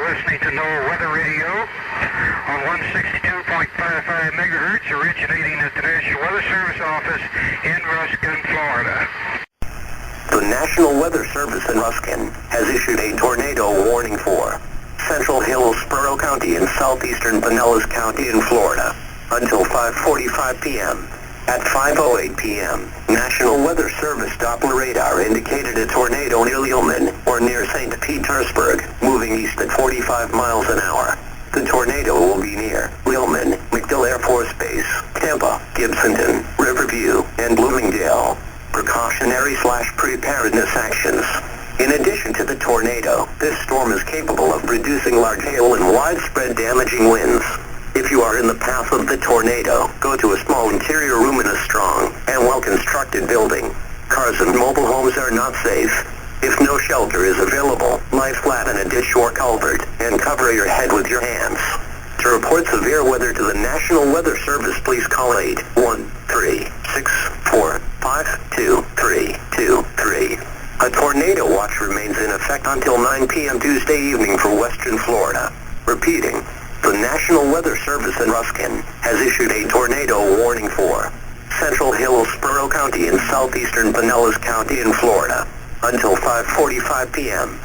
listening to NOAA Weather Radio on 162.55 megahertz, originating at the National Weather Service office in Ruskin, Florida. The National Weather Service in Ruskin has issued a tornado warning for central Hillsborough County and southeastern Pinellas County in Florida until 5:45 p.m. At 5:08 p.m., National Weather Service Doppler radar indicated a tornado near Leelman, or near St. Petersburg, moving east at 45 miles an hour. The tornado will be near Leelman, MacDill Air Force Base, Tampa, Gibsonton, Riverview, and Bloomingdale. Precautionary/preparedness actions. In addition to the tornado, this storm is capable of producing large hail and widespread damaging winds. If you are in the path of the tornado, go to a small interior room in a strong and well-constructed building. Cars and mobile homes are not safe. If no shelter is available, lie flat in a ditch or culvert and cover your head with your hands. To report severe weather to the National Weather Service, please call 813-645-2323. A tornado watch remains in effect until 9 p.m. Tuesday evening for western Florida. Repeating, the National Weather Service in Ruskin has issued a tornado warning for central Hillsborough County and southeastern Pinellas County in Florida until 5:45 p.m.